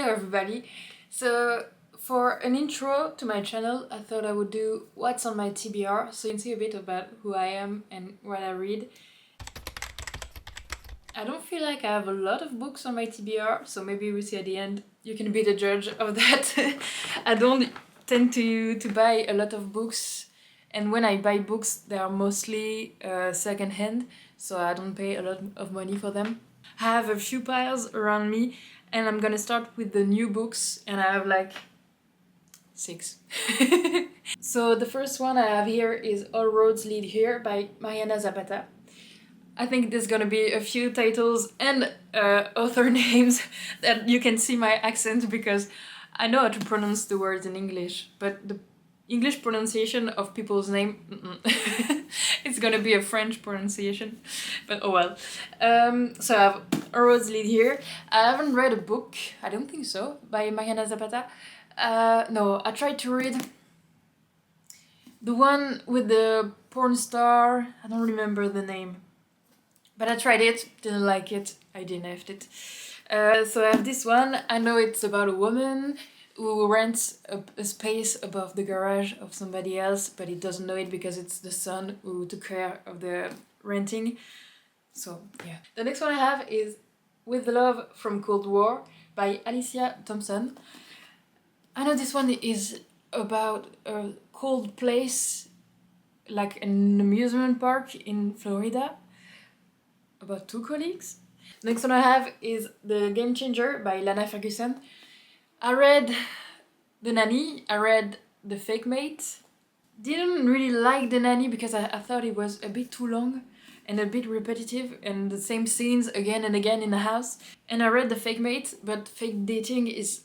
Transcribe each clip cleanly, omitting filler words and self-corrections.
Hello everybody! So for an intro to my channel I thought I would do what's on my TBR so you can see a bit about who I am and what I read. I don't feel like I have a lot of books on my TBR, so maybe we'll see at the end. You can be the judge of that. I don't tend to buy a lot of books, and when I buy books they are mostly second-hand, so I don't pay a lot of money for them. I have a few piles around me and I'm gonna start with the new books, and I have like 6. So the first one I have here is All Roads Lead Here by Mariana Zapata. I think there's gonna be a few titles and author names that you can see my accent, because I know how to pronounce the words in English, but the English pronunciation of people's name, it's gonna be a French pronunciation, but oh well. So I have A Roads Lead Here. I haven't read a book, I don't think so, by Mariana Zapata. No, I tried to read the one with the porn star, I don't remember the name. But I tried it, didn't like it, I DNF'd it. So I have this one. I know it's about a woman who rents a space above the garage of somebody else, but he doesn't know it because it's the son who took care of the renting. So yeah. The next one I have is With Love from Cold War by Alicia Thompson. I know this one is about a cold place, like an amusement park in Florida, about 2 colleagues. The next one I have is The Game Changer by Lana Ferguson. I read The Nanny, I read The Fake Mate. Didn't really like The Nanny because I thought it was a bit too long and a bit repetitive and the same scenes again and again in the house. And I read The Fake Mate, but fake dating is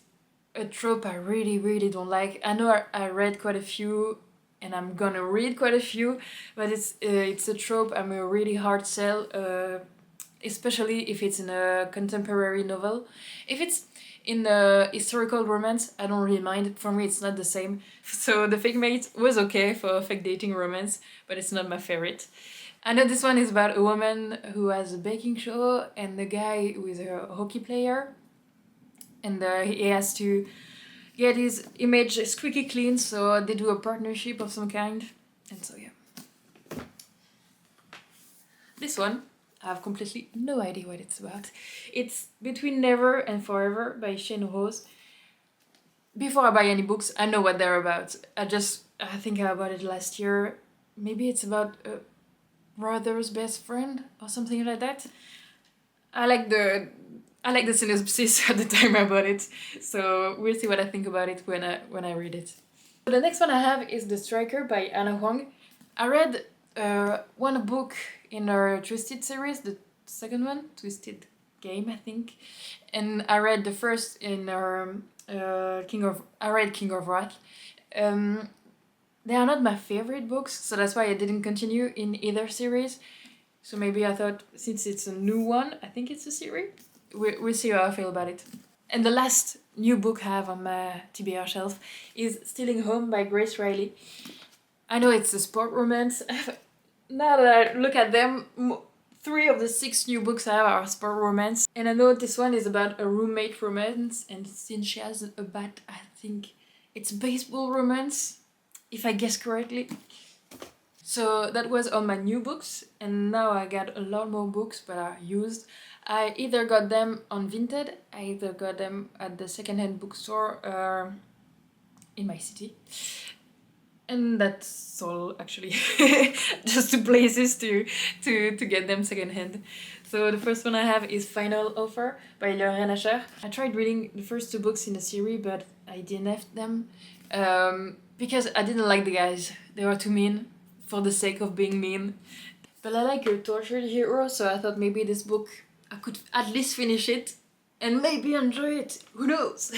a trope I really don't like. I know I read quite a few and I'm gonna read quite a few, but it's a trope I'm a really hard sell, especially if it's in a contemporary novel. If it's in a historical romance, I don't really mind. For me, it's not the same. So The Fake Mate was okay for a fake dating romance, but it's not my favorite. I know this one is about a woman who has a baking show and the guy who is a hockey player, and he has to get his image squeaky clean, so they do a partnership of some kind, and so yeah. This one, I have completely no idea what it's about. It's Between Never and Forever by Shane Rose. Before I buy any books, I know what they're about. I think I bought it last year. Maybe it's about a brother's best friend or something like that. I like the synopsis at the time I bought it, so we'll see what I think about it when I read it. So the next one I have is The Striker by Anna Huang. I read one book in her Twisted series, the second one, Twisted Game, I think, and I read the first in her King of Wrath. They are not my favorite books, so that's why I didn't continue in either series. So maybe I thought, since it's a new one, I think it's a series. We'll see how I feel about it. And the last new book I have on my TBR shelf is Stealing Home by Grace Riley. I know it's a sport romance. Now that I look at them, 3 of the 6 new books I have are sport romance. And I know this one is about a roommate romance, and since she has a bat, I think it's baseball romance, if I guess correctly. So that was all my new books, and now I got a lot more books but are used. I either got them on Vinted, I either got them at the secondhand bookstore in my city. And that's all, actually. Just 2 places to get them secondhand. So the first one I have is Final Offer by Lorraine Asher. I tried reading the first 2 books in the series, but I DNF'd them because I didn't like the guys. They were too mean for the sake of being mean. But I like a tortured hero, so I thought maybe this book, I could at least finish it and maybe enjoy it. Who knows?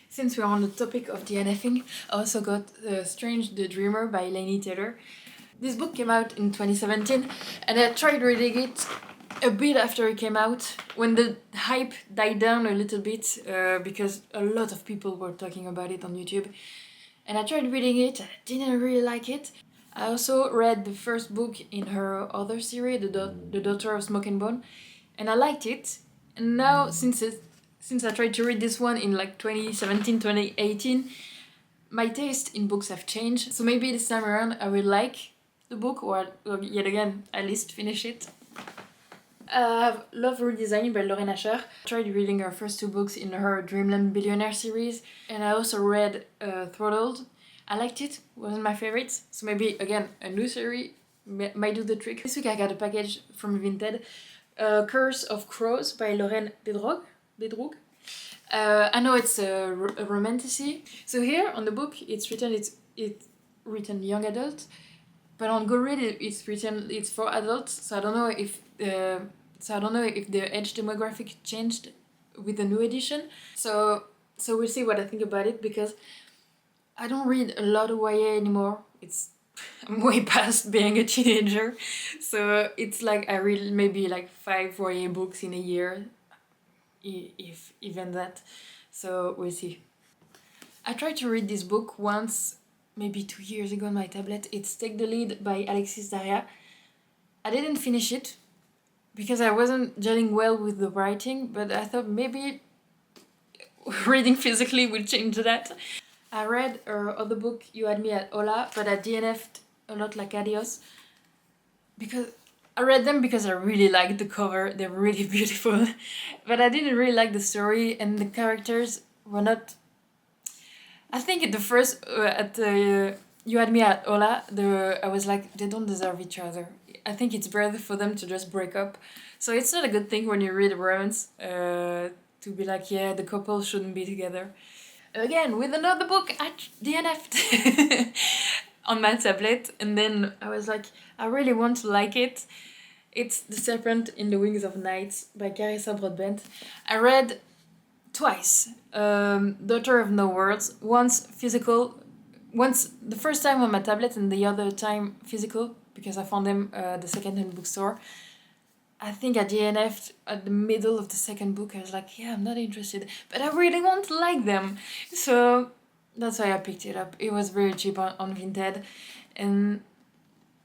Since we're on the topic of DNFing, I also got Strange the Dreamer by Laini Taylor. This book came out in 2017 and I tried reading it a bit after it came out, when the hype died down a little bit because a lot of people were talking about it on YouTube. And I tried reading it, I didn't really like it. I also read the first book in her other series, The Daughter of Smoke and Bone, and I liked it. And now, since since I tried to read this one in like 2017, 2018, my taste in books have changed. So maybe this time around I will like the book, or yet again, at least finish it. I have Love Redesign by Lauren Asher. I tried reading her first 2 books in her Dreamland Billionaire series, and I also read Throttled. I liked it, wasn't my favorite, so maybe again a new series might do the trick. This week I got a package from Vinted, Curse of Crows by Lauren Dedrogue. I know it's a romantasy. So here on the book it's written young adult, but on Goodreads it's for adults. So I don't know if the age demographic changed with the new edition. So we'll see what I think about it, because I don't read a lot of YA anymore. I'm way past being a teenager, so it's like I read maybe like 5 YA books in a year, if even that. So we'll see. I tried to read this book once, maybe 2 years ago on my tablet. It's Take the Lead by Alexis Daria. I didn't finish it because I wasn't gelling well with the writing, but I thought maybe reading physically would change that. I read her other book, You Had Me at Hola, but I DNF'd a lot like Adios, because I read them because I really liked the cover. They're really beautiful, but I didn't really like the story, and the characters were not. I think at the first You Had Me at Hola, I was like, they don't deserve each other. I think it's better for them to just break up. So it's not a good thing when you read a romance to be like, yeah, the couple shouldn't be together. Again, with another book, I DNF'd on my tablet, and then I was like, I really want to like it. It's The Serpent in the Wings of Night by Carissa Broadbent. I read twice, Daughter of No Words, once the first time on my tablet and the other time physical, because I found them at the second-hand bookstore. I think I DNF'd at the middle of the second book. I was like, yeah, I'm not interested, but I really want to like them. So that's why I picked it up. It was very cheap on Vinted. And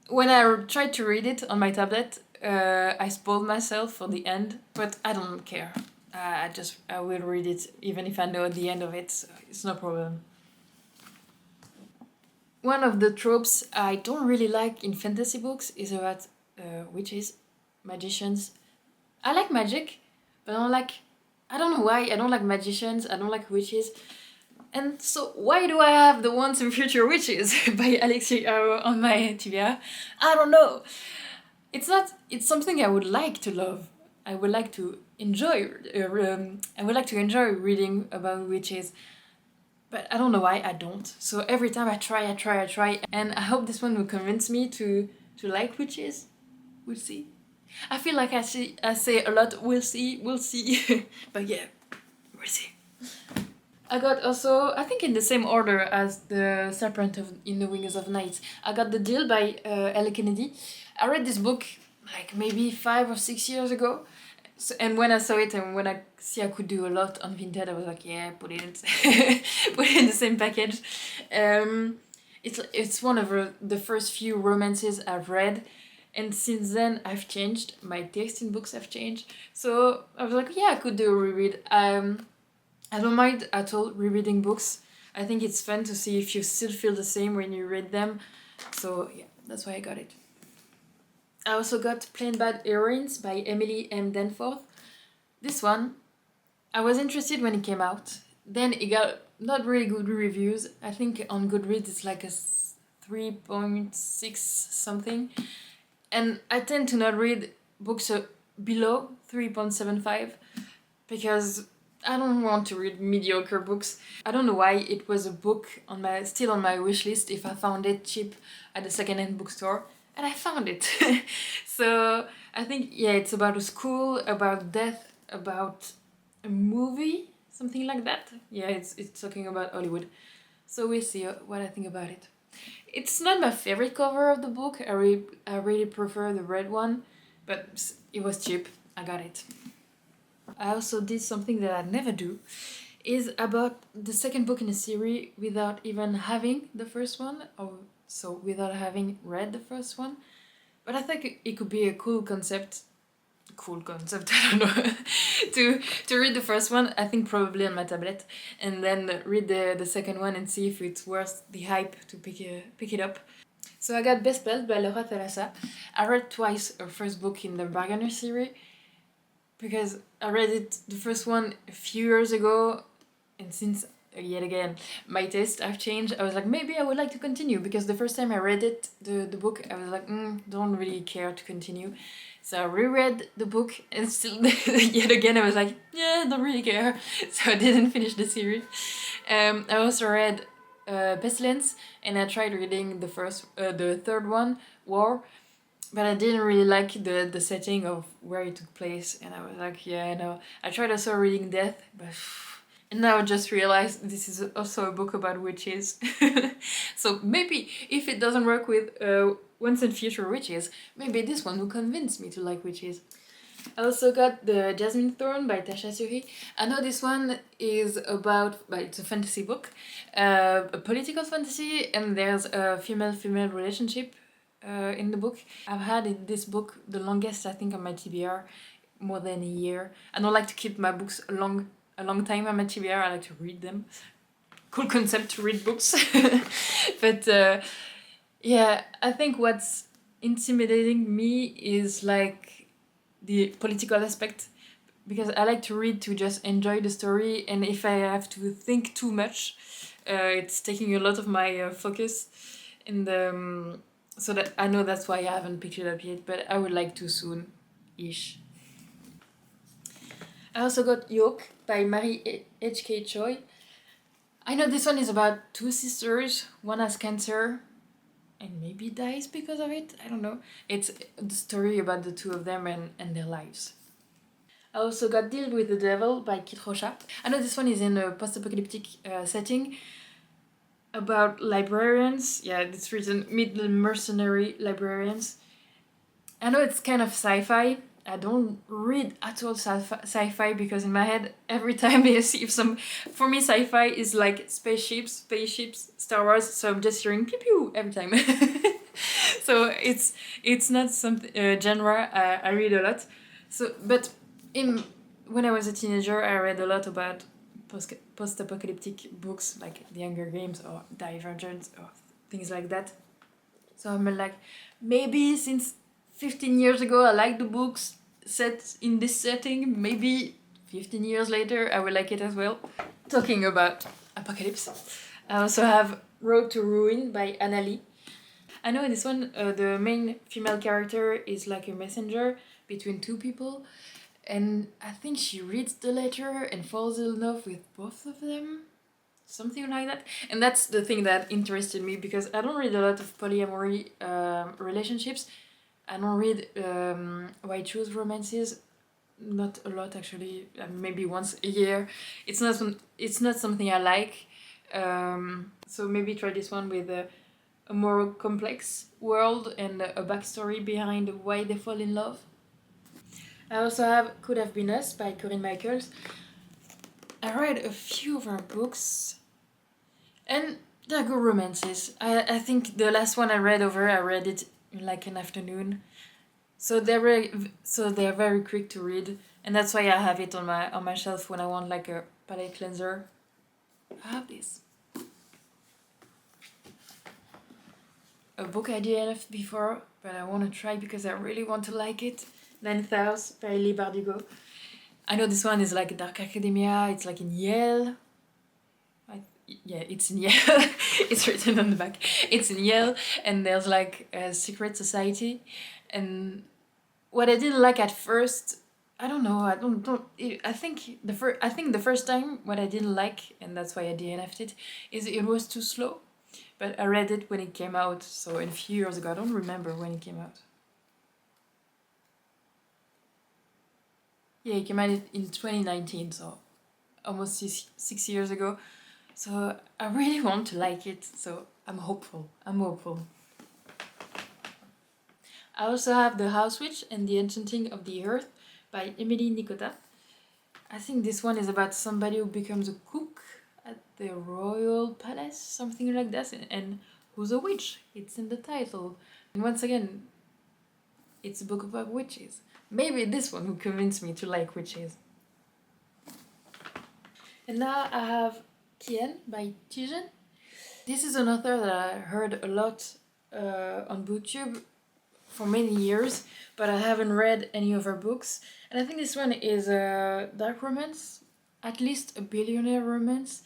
when I tried to read it on my tablet, I spoiled myself for the end, but I don't care. I will read it even if I know the end of it, so it's no problem. One of the tropes I don't really like in fantasy books is about witches, magicians. I like magic, but I don't know why, I don't like magicians, I don't like witches. And so why do I have The Once and Future Witches by Alexi Arrow on my TBR? I don't know. It's something I would like to love. I would like to enjoy reading about witches. But I don't know why I don't. So every time I try, and I hope this one will convince me to like witches. We'll see. I feel like I say a lot, we'll see. But yeah, we'll see. I got also, I think in the same order as The Serpent in the Wings of Night, I got The Deal by L. Kennedy. I read this book like maybe 5 or 6 years ago. So, and when I saw it and when I see I could do a lot on Vinted, I was like, yeah, put it in the same package. It's one of the first few romances I've read, and since then I've changed. My taste in books have changed. So I was like, yeah, I could do a reread. I don't mind at all rereading books. I think it's fun to see if you still feel the same when you read them. So yeah, that's why I got it. I also got Plain Bad Heroines by Emily M. Danforth. This one, I was interested when it came out. Then it got not really good reviews. I think on Goodreads it's like a 3.6 something. And I tend to not read books below 3.75 because I don't want to read mediocre books. I don't know why it was a book still on my wish list if I found it cheap at the second-hand bookstore. And I found it. So I think, yeah, it's about a school, about death, about a movie, something like that. Yeah, it's talking about Hollywood. So we'll see what I think about it. It's not my favorite cover of the book. I really prefer the red one, but it was cheap. I got it. I also did something that I never do, is about the second book in the series without even having the first one, so without having read the first one. But I think it could be a cool concept. cool concept, I don't know, to read the first one, I think probably on my tablet, and then read the second one and see if it's worth the hype to pick it up. So I got Bespel by Laura Thalassa. I read twice her first book in the Bargainer series, because I read it, the first one, a few years ago, and since, yet again, my tastes have changed, I was like, maybe I would like to continue, because the first time I read it, the book, I was like, don't really care to continue. So I reread the book, and still, yet again, I was like, yeah, don't really care. So I didn't finish the series. I also read Pestilence, and I tried reading the third one, War, but I didn't really like the setting of where it took place, and I was like, yeah, no. I tried also reading Death, but and now I just realized this is also a book about witches. So maybe if it doesn't work with Once and Future Witches, maybe this one will convince me to like witches. I also got the Jasmine Thorn by Tasha Suri. I know this one is about, well, it's a fantasy book, a political fantasy, and there's a female-female relationship in the book. I've had in this book the longest, I think, on my TBR, more than a year. I don't like to keep my books a long time on my TBR, I like to read them. Cool concept to read books. But yeah, I think what's intimidating me is like the political aspect, because I like to read to just enjoy the story, and if I have to think too much, it's taking a lot of my focus, and so that I know that's why I haven't picked it up yet, but I would like to soon-ish. I also got Yoke by Mary H.K. Choi. I know this one is about two sisters, one has cancer and maybe dies because of it, I don't know. It's the story about the two of them and their lives. I also got Deal with the Devil by Kit Rocha. I know this one is in a post-apocalyptic setting about librarians. Yeah, it's written middle mercenary librarians. I know it's kind of sci-fi. I don't read at all sci-fi because in my head, every time I see some... For me, sci-fi is like spaceships, Star Wars, so I'm just hearing pew pew every time. So it's not some genre I read a lot. So, but when I was a teenager, I read a lot about post-apocalyptic books like The Hunger Games or Divergent or things like that. So I'm like, maybe since 15 years ago I liked the books set in this setting, maybe 15 years later I will like it as well. Talking about apocalypse, I also have Road to Ruin by Anna Lee. I know in this one the main female character is like a messenger between two people, and I think she reads the letter and falls in love with both of them. Something like that. And that's the thing that interested me, because I don't read a lot of polyamory relationships. I don't read white choose romances. Not a lot, actually. Maybe once a year. It's not something I like. So maybe try this one with a more complex world and a backstory behind why they fall in love. I also have Could Have Been Us by Corinne Michaels. I read a few of her books, and they're good romances. I think the last one I read it in like an afternoon. So they're very quick to read, and that's why I have it on my shelf when I want like a palette cleanser. I have this. A book I didn't have before, but I want to try because I really want to like it. 9,000 by Lee Bardugo. I know this one is like Dark Academia, it's like in Yale. Yeah, it's in Yale. It's written on the back. It's in Yale, and there's like a secret society. And what I didn't like at first, I don't know. I think the first time what I didn't like, and that's why I DNF'd it, is it was too slow. But I read it when it came out, so a few years ago. I don't remember when it came out. Yeah, it came out in 2019, so almost 6 years ago. So I really want to like it, so I'm hopeful. I also have The House Witch and the Enchanting of the Earth by Emily Nikota. I think this one is about somebody who becomes a cook at the royal palace, something like that, and who's a witch. It's in the title. And once again, it's a book about witches. maybe this one will convince me to like witches. And now I have Tien by Tijen. This is an author that I heard a lot on BookTube for many years, but I haven't read any of her books. And I think this one is a dark romance, at least a billionaire romance.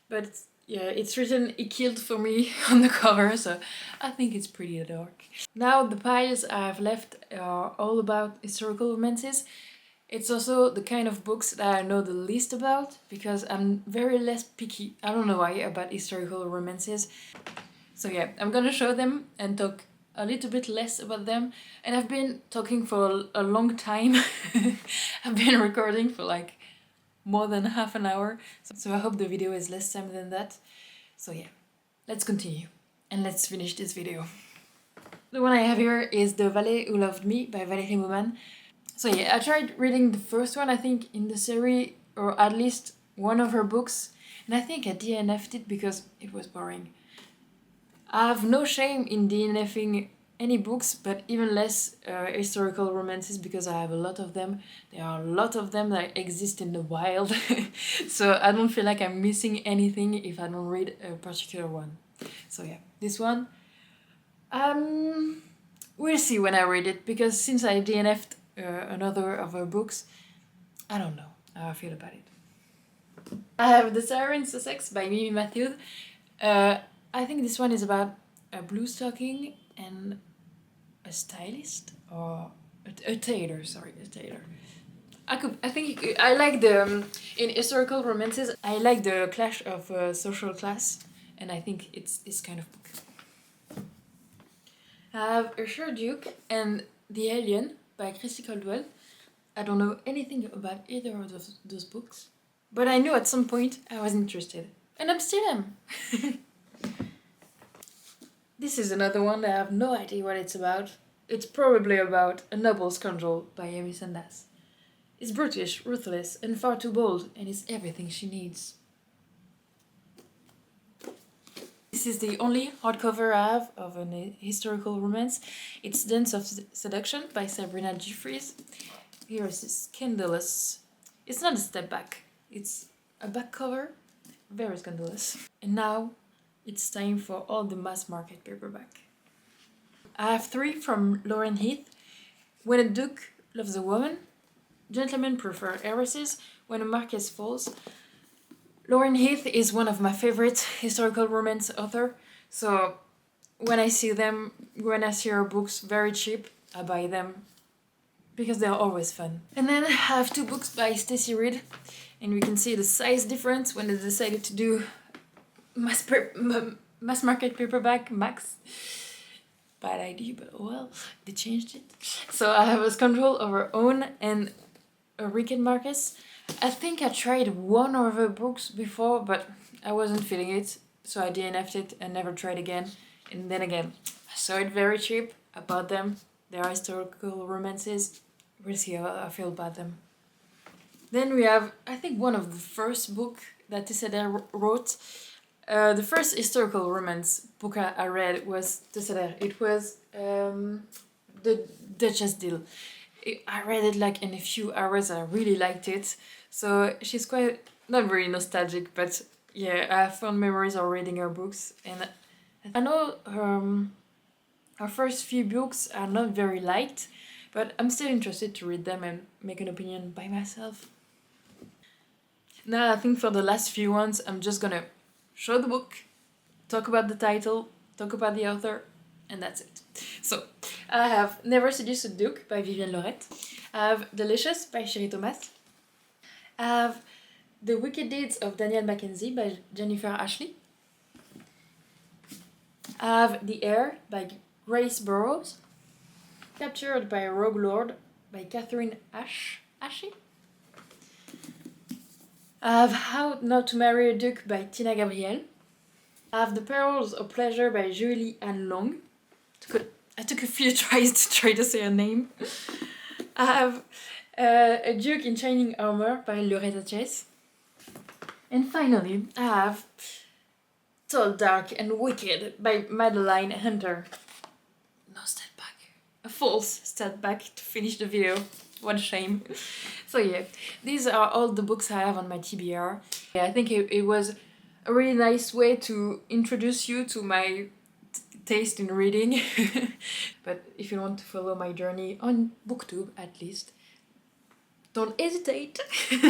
But yeah, it's written "He killed" for me on the cover, so I think it's pretty dark. Now the piles I've left are all about historical romances. It's also the kind of books that I know the least about, because I'm very less picky, I don't know why, about historical romances. So yeah, I'm gonna show them and talk a little bit less about them. And I've been talking for a long time. I've been recording for like more than half an hour. So I hope the video is less time than that. So yeah, let's continue and let's finish this video. The one I have here is The Valet Who Loved Me by Valérie Mauban. So yeah, I tried reading the first one, I think, in the series, or at least one of her books, and I think I DNF'd it because it was boring. I have no shame in DNFing any books, but even less historical romances, because I have a lot of them. There are a lot of them that exist in the wild, so I don't feel like I'm missing anything if I don't read a particular one. So yeah, this one, we'll see when I read it, because since I DNF'd another of her books, I don't know how I feel about it. I have The Siren in Sussex by Mimi Matthews. I think this one is about a blue stocking and a stylist, or a tailor. Sorry, a tailor. I like the in historical romances. I like the clash of social class, and I think it's this kind of book. I have Duke and The Alien by Christy Caldwell. I don't know anything about either of those books, but I knew at some point I was interested, and I'm still am. This is another one that I have no idea what it's about. It's probably about a noble scoundrel by Amy Sandas. It's brutish, ruthless, and far too bold, and is everything she needs. This is the only hardcover I have of an historical romance. It's Dance of Seduction by Sabrina Jeffries. Here is scandalous. It's not a step back, it's a back cover. Very scandalous. And now it's time for all the mass market paperback. I have 3 from Lauren Heath. When a Duke Loves a Woman, Gentlemen Prefer Heiresses, When a Marquess Falls. Lauren Heath is one of my favorite historical romance author, so when I see her books very cheap, I buy them because they're always fun. And then I have 2 books by Stacey Reid, and we can see the size difference when they decided to do mass market paperback max. Bad idea, but well, they changed it. So I have A Scoundrel of Her Own and A Rick and Marcus. I think I tried one of her books before, but I wasn't feeling it, so I DNF'd it and never tried again. And then again, I saw it very cheap, I bought them. They are historical romances. We'll see how I feel about them. Then we have, I think, one of the first book that TBR wrote. The first historical romance book I read was TBR. It was The Duchess Deal. I read it like in a few hours. I really liked it. So she's quite, not very nostalgic, but yeah, I have fond memories of reading her books. And I know her first few books are not very liked, but I'm still interested to read them and make an opinion by myself. Now I think for the last few ones, I'm just gonna show the book, talk about the title, talk about the author, and that's it. So, I have Never Seduce a Duke by Vivienne Laurette. I have Delicious by Sherry Thomas. I have The Wicked Deeds of Daniel Mackenzie by Jennifer Ashley. I have The Heir by Grace Burrows. Captured by a Rogue Lord by Catherine Ashe. I have How Not to Marry a Duke by Tina Gabriel. I have The Perils of Pleasure by Julie Anne Long. I took a few tries to try to say her name. I have A Duke in Shining Armor by Loretta Chase. And finally, I have Tall, Dark and Wicked by Madeline Hunter. No step back. A false step back to finish the video. What a shame. So yeah, these are all the books I have on my TBR. Yeah, I think it was a really nice way to introduce you to my taste in reading. But if you want to follow my journey on booktube at least, don't hesitate.